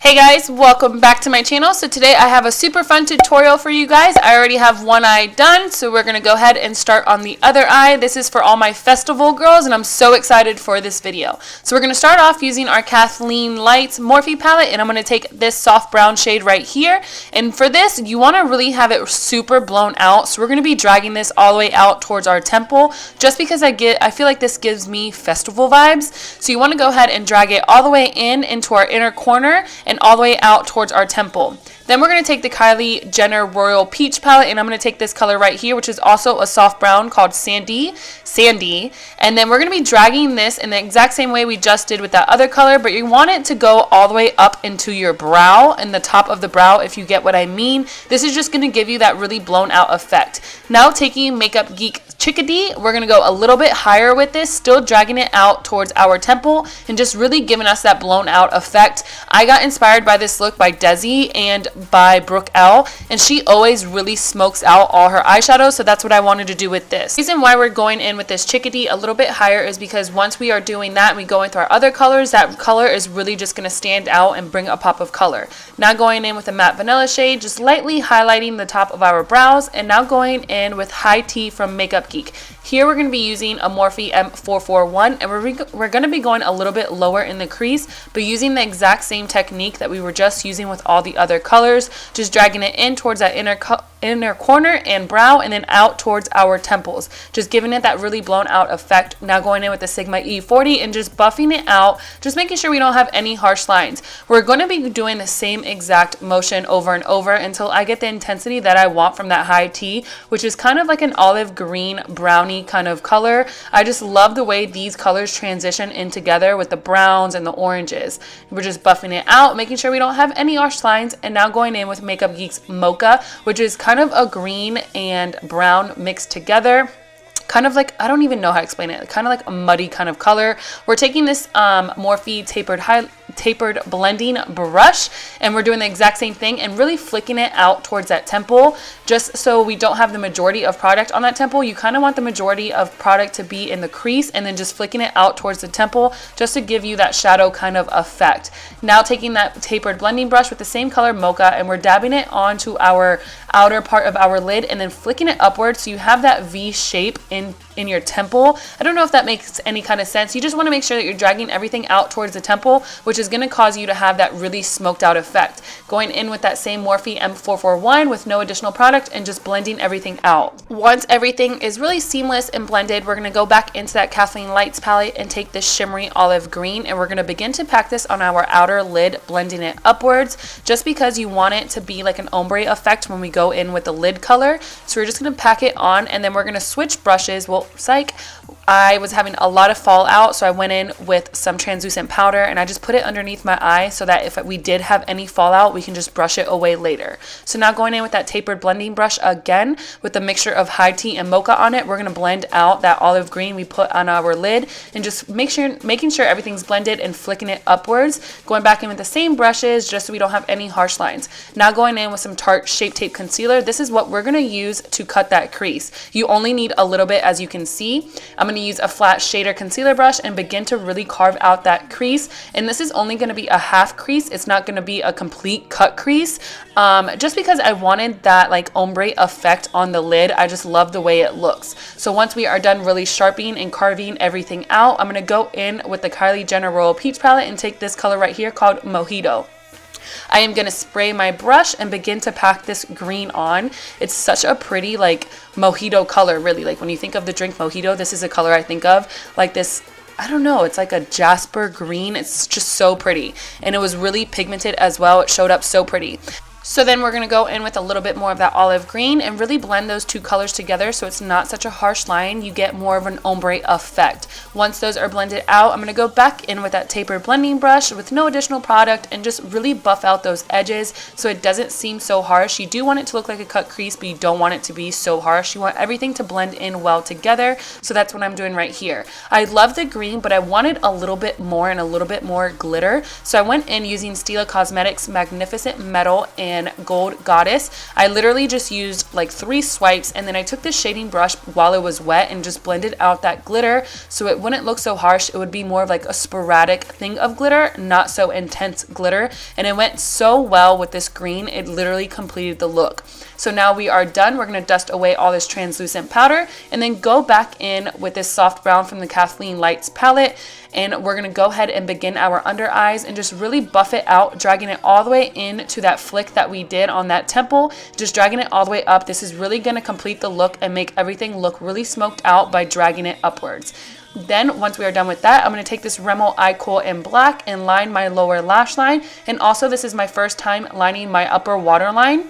Hey guys, welcome back to my channel. So today I have a super fun tutorial for you guys. I already have one eye done, so we're going to go ahead and start on the other eye. This is for all my festival girls and I'm so excited for this video. So we're going to start off using our KATHLEENLIGHTS Morphe palette, and I'm going to take this soft brown shade right here. And for this, you want to really have it super blown out. So we're going to be dragging this all the way out towards our temple just because I feel like this gives me festival vibes. So you want to go ahead and drag it all the way into our inner corner and all the way out towards our temple. Then we're going to take the Kylie Jenner Royal Peach palette, and I'm going to take this color right here, which is also a soft brown called Sandy. And then we're going to be dragging this in the exact same way we just did with that other color, but you want it to go all the way up into your brow and the top of the brow, if you get what I mean. This is just going to give you that really blown out effect. Now taking MAKEUPGEEK CHICKADEE, we're going to go a little bit higher with this, still dragging it out towards our temple and just really giving us that blown out effect. I got inspired by this look by Desi and by Brooke L, and she always really smokes out all her eyeshadows, so that's what I wanted to do with this. The reason why we're going in with this CHICKADEE a little bit higher is because once we are doing that and we go into our other colors, that color is really just going to stand out and bring a pop of color. Now going in with a matte vanilla shade, just lightly highlighting the top of our brows, and now going in with High Tea from MAKEUPGEEK. Here we're going to be using a Morphe M441, and we're going to be going a little bit lower in the crease, but using the exact same technique that we were just using with all the other colors, just dragging it in towards that inner corner and brow, and then out towards our temples, just giving it that really blown out effect. Now going in with the Sigma E40 and just buffing it out, just making sure we don't have any harsh lines. We're going to be doing the same exact motion over and over until I get the intensity that I want from that high tea, which is kind of like an olive green brownie kind of color. I just love the way these colors transition in together with the browns and the oranges. We're just buffing it out, making sure we don't have any harsh lines, and now going in with MAKEUPGEEK's Mocha, which is kind of a green and brown mixed together. Kind of like, I don't even know how to explain it, kind of like a muddy kind of color. We're taking this Morphe tapered blending brush, and we're doing the exact same thing and really flicking it out towards that temple, just so we don't have the majority of product on that temple. You kind of want the majority of product to be in the crease, and then just flicking it out towards the temple just to give you that shadow kind of effect. Now taking that tapered blending brush with the same color Mocha, and we're dabbing it onto our outer part of our lid and then flicking it upwards so you have that V shape in your temple. I don't know if that makes any kind of sense. You just want to make sure that you're dragging everything out towards the temple, which is going to cause you to have that really smoked out effect. Going in with that same Morphe M441 with no additional product and just blending everything out. Once everything is really seamless and blended, we're going to go back into that KATHLEENLIGHTS palette and take this shimmery olive green, and we're going to begin to pack this on our outer lid, blending it upwards, just because you want it to be like an ombre effect when we go in with the lid color. So we're just going to pack it on, and then we're going to switch brushes. Well, psych, I was having a lot of fallout, so I went in with some translucent powder and I just put it underneath my eye so that if we did have any fallout, we can just brush it away later. So now going in with that tapered blending brush again with a mixture of high tea and mocha on it, we're going to blend out that olive green we put on our lid and just making sure everything's blended and flicking it upwards. Going back in with the same brushes just so we don't have any harsh lines. Now going in with some Tarte Shape Tape Concealer. This is what we're going to use to cut that crease. You only need a little bit, as you can see. I'm going to use a flat shader concealer brush and begin to really carve out that crease, and this is only going to be a half crease. It's not going to be a complete cut crease, just because I wanted that like ombre effect on the lid. I just love the way it looks. So once we are done really sharpening and carving everything out, I'm going to go in with the Kylie Jenner Royal Peach palette and take this color right here called Mojito. I am going to spray my brush and begin to pack this green on. It's such a pretty like mojito color, really. Like when you think of the drink mojito, this is a color I think of. Like this, I don't know, it's like a jasper green. It's just so pretty, and it was really pigmented as well. It showed up so pretty. So then we're going to go in with a little bit more of that olive green and really blend those two colors together so it's not such a harsh line. You get more of an ombre effect. Once those are blended out, I'm going to go back in with that tapered blending brush with no additional product and just really buff out those edges so it doesn't seem so harsh. You do want it to look like a cut crease, but you don't want it to be so harsh. You want everything to blend in well together, so that's what I'm doing right here. I love the green, but I wanted a little bit more and a little bit more glitter, so I went in using Stila Cosmetics Magnificent Metal and in Gold Goddess. I literally just used like 3 swipes, and then I took this shading brush while it was wet and just blended out that glitter so it wouldn't look so harsh. It would be more of like a sporadic thing of glitter, not so intense glitter, and it went so well with this green. It literally completed the look. So now we are done. We're going to dust away all this translucent powder and then go back in with this soft brown from the KATHLEENLIGHTS palette, and we're going to go ahead and begin our under eyes and just really buff it out, dragging it all the way into that flick that we did on that temple, just dragging it all the way up. This is really going to complete the look and make everything look really smoked out by dragging it upwards. Then once we are done with that, I'm going to take this Rimmel Eye Kohl in black and line my lower lash line, and also this is my first time lining my upper waterline.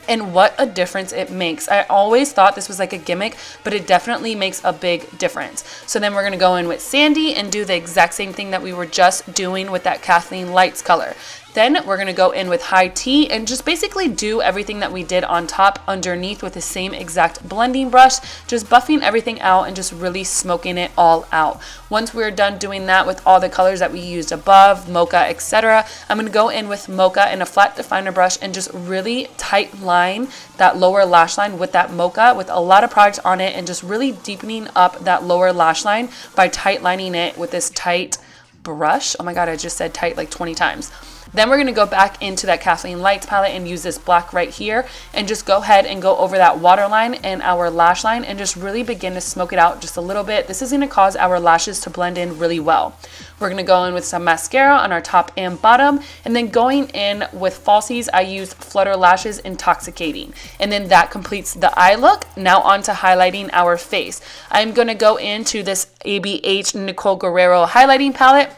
And what a difference it makes. I always thought this was like a gimmick, but it definitely makes a big difference. So then we're going to go in with Sandy and do the exact same thing that we were just doing with that KATHLEENLIGHTS color. Then we're going to go in with High Tea and just basically do everything that we did on top underneath with the same exact blending brush, just buffing everything out and just really smoking it all out. Once we're done doing that with all the colors that we used above, Mocha, etc., I'm going to go in with Mocha and a flat definer brush and just really tight line that lower lash line with that Mocha with a lot of product on it, and just really deepening up that lower lash line by tight lining it with this tight brush. Oh my god, I just said tight like 20 times. Then we're going to go back into that KATHLEENLIGHTS palette and use this black right here and just go ahead and go over that waterline and our lash line and just really begin to smoke it out just a little bit. This is going to cause our lashes to blend in really well. We're going to go in with some mascara on our top and bottom, and then going in with falsies, I used Flutter Lashes Intoxicating, and then that completes the eye look. Now on to highlighting our face. I'm going to go into this ABH Nicole Guerrero highlighting palette.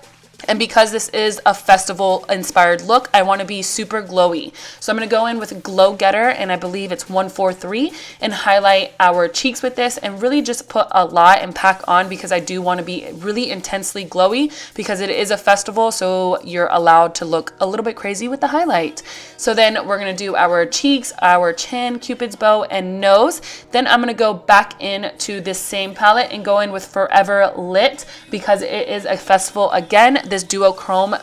And because this is a festival inspired look, I want to be super glowy. So I'm going to go in with Glow Getter, and I believe it's 143, and highlight our cheeks with this and really just put a lot and pack on, because I do want to be really intensely glowy because it is a festival, so you're allowed to look a little bit crazy with the highlight. So then we're going to do our cheeks, our chin, Cupid's bow, and nose. Then I'm going to go back into this same palette and go in with Forever Lit because it is a festival again. This duochrome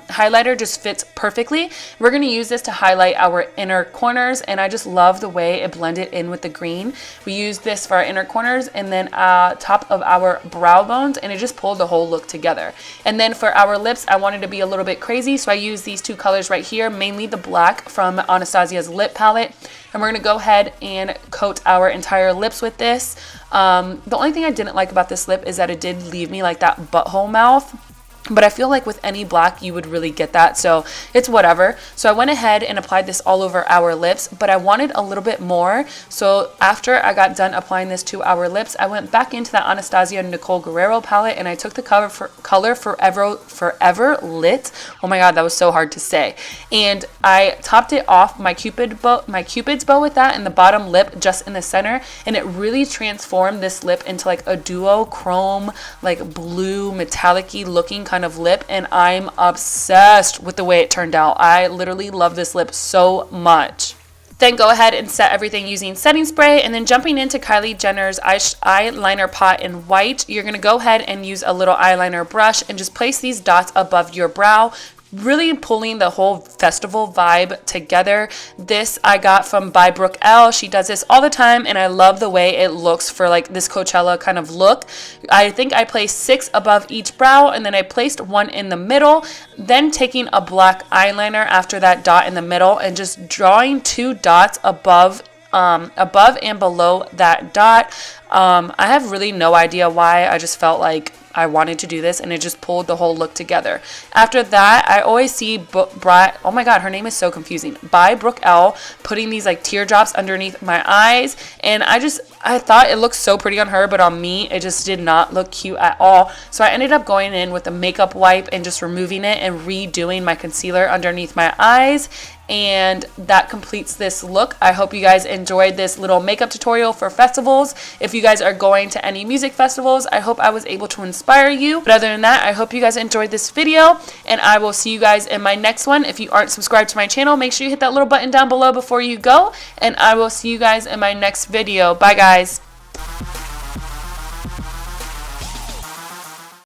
highlighter just fits perfectly. We're going to use this to highlight our inner corners, and I just love the way it blended in with the green. We used this for our inner corners and then top of our brow bones, and it just pulled the whole look together. And then for our lips, I wanted to be a little bit crazy, so I used these 2 colors right here, mainly the black from Anastasia's lip palette. And we're going to go ahead and coat our entire lips with this. The only thing I didn't like about this lip is that it did leave me like that butthole mouth. But I feel like with any black, you would really get that, so it's whatever. So I went ahead and applied this all over our lips, but I wanted a little bit more. So after I got done applying this to our lips, I went back into that Anastasia Nicole Guerrero palette, and I took the color Forever Lit. Oh my god, that was so hard to say. And I topped it off my Cupid's bow with that in the bottom lip, just in the center, and it really transformed this lip into like a duochrome, like blue, metallic-y looking kind of lip, and I'm obsessed with the way it turned out. I literally love this lip so much. Then go ahead and set everything using setting spray, and then jumping into Kylie Jenner's eyeliner pot in white, you're going to go ahead and use a little eyeliner brush and just place these dots above your brow, really pulling the whole festival vibe together. This I got from by Brooke L. She does this all the time, and I love the way it looks for like this Coachella kind of look. I think I placed 6 above each brow, and then I placed 1 in the middle, then taking a black eyeliner after that dot in the middle and just drawing 2 dots above and below that dot. I have really no idea why. I just felt like I wanted to do this, and it just pulled the whole look together. After that, I always see oh my god, her name is so confusing, by Brooke L, putting these like teardrops underneath my eyes, and I thought it looked so pretty on her, but on me it just did not look cute at all. So I ended up going in with a makeup wipe and just removing it and redoing my concealer underneath my eyes, and that completes this look. I hope you guys enjoyed this little makeup tutorial for festivals. If you guys are going to any music festivals, I hope I was able to inspire you. But other than that, I hope you guys enjoyed this video, and I will see you guys in my next one. If you aren't subscribed to my channel, make sure you hit that little button down below before you go, and I will see you guys in my next video. Bye guys.